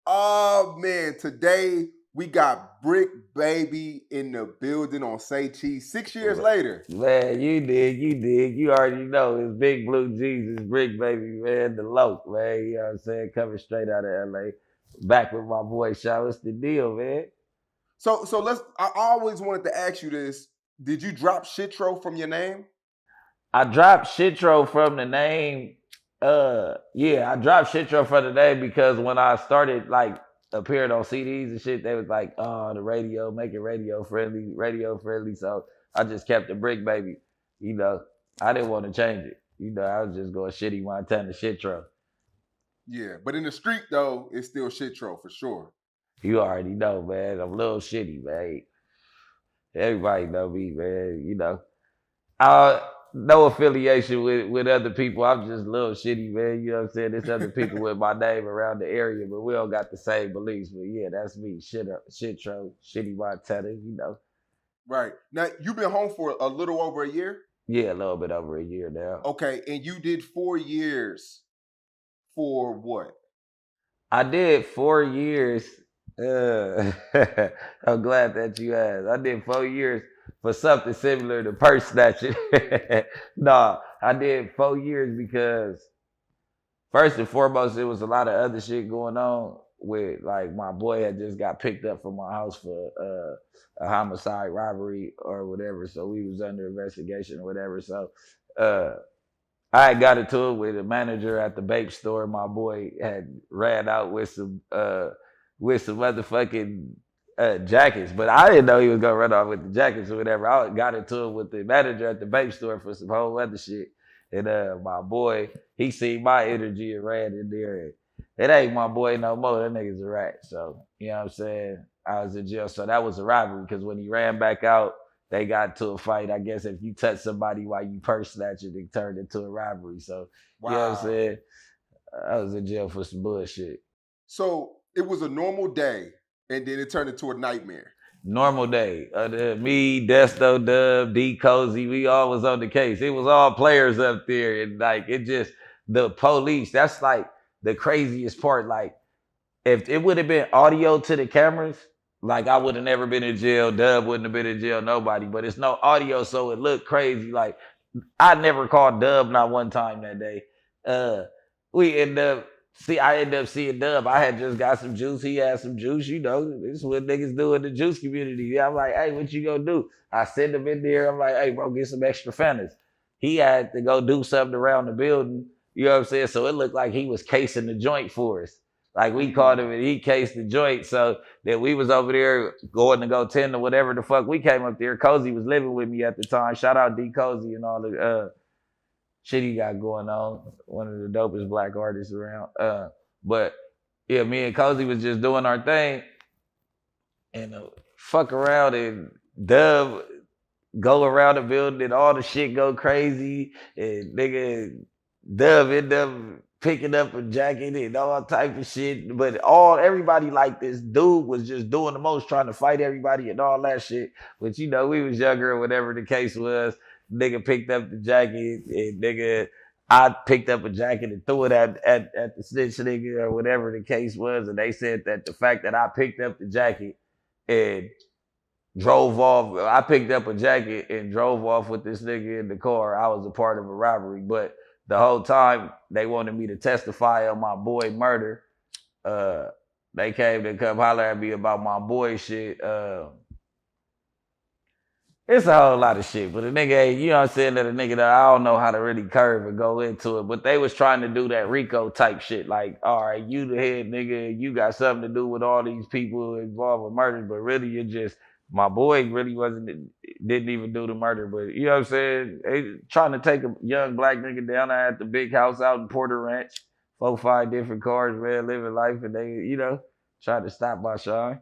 Oh man, today we got Bricc Baby in the building on Say Cheese. 6 years later. Man, you already know it's Big Blue Jesus, Bricc Baby, man, the Loke, man. You know what I'm saying? Coming straight out of LA. Back with my boy Shaw. What's the deal, man? So let's. I always wanted to ask you this. Did you drop Shitro from your name? I dropped Shitro from the name. Yeah, I dropped Shitro from the name because when I started like appearing on CDs and shit, they was like, oh, the radio, make it radio friendly, radio friendly. So I just kept the Bricc Baby. You know, I didn't want to change it. You know, I was just going shitty Montana Shitro. Yeah, but in the street though, it's still Shitro for sure. You already know, man. I'm a little shitty, man. Everybody know me, man. You know. No affiliation with other people. I'm just a little shitty, man. You know what I'm saying? There's other people with my name around the area, but we all got the same beliefs. But yeah, that's me. Shitro, shitty Montana, you know. Right. Now you've been home for a little over a year? Yeah, a little bit over a year now. Okay, and you did 4 years for what? I did 4 years. Uh, I'm glad that you asked. I did 4 years for something similar to purse snatching. Nah, I did 4 years because first and foremost, there was a lot of other shit going on with like my boy had just got picked up from my house for a homicide robbery or whatever. So we was under investigation or whatever. So uh I had got into it with a manager at the Bape store. My boy had ran out with some motherfucking jackets, but I didn't know he was gonna run off with the jackets or whatever. I got into it with the manager at the Bape store for some whole other shit. And my boy, he seen my energy and ran in there. And it ain't my boy no more. That nigga's a rat. So, you know what I'm saying? I was in jail. So that was a robbery because when he ran back out, they got into a fight. I guess if you touch somebody while you purse snatching, it turned into a robbery. So, you know what I'm Wow. saying? I was in jail for some bullshit. So it was a normal day, and then it turned into a nightmare. Normal day. Me, Desto, Dub, D Cozy, we all was on the case. It was all players up there. And like it just the police, that's like the craziest part. Like if it would have been audio to the cameras, like I would have never been in jail. Dub wouldn't have been in jail, nobody. But it's no audio, so it looked crazy. Like I never called Dub not one time that day. Uh, we end up I ended up seeing Dub. I had just got some juice. He had some juice. You know, this is what niggas do in the juice community. Yeah, I'm like, hey, what you gonna do? I send him in there. I'm like, hey, bro, get some extra Fentas. He had to go do something around the building. You know what I'm saying? So it looked like he was casing the joint for us. Like we called him and he cased the joint. So that we was over there going to go tend to whatever the fuck we came up there. Cozy was living with me at the time. Shout out D Cozy and all the shit he got going on. One of the dopest black artists around. But yeah, me and Cozy was just doing our thing and fuck around and Dub go around the building and all the shit go crazy and nigga Dub end up picking up a jacket and all type of shit. But everybody like this dude was just doing the most, trying to fight everybody and all that shit. But you know, we was younger or whatever the case was. Nigga picked up the jacket and nigga I picked up a jacket and threw it at the snitch nigga or whatever the case was. And they said that the fact that I picked up the jacket and drove off. I picked up a jacket and drove off with this nigga in the car. I was a part of a robbery, but the whole time they wanted me to testify on my boy murder. Uh, they came to come holler at me about my boy shit. It's a whole lot of shit, but a nigga, you know what I'm saying, that a nigga that I don't know how to really curve or go into it, but they was trying to do that Rico type shit, like, all right, you the head nigga, you got something to do with all these people involved with murders, but really you're just, my boy really didn't even do the murder, but you know what I'm saying, they trying to take a young black nigga down there at the big house out in Porter Ranch, 4, 5 different cars, man, living life, and they, you know, trying to stop my shine.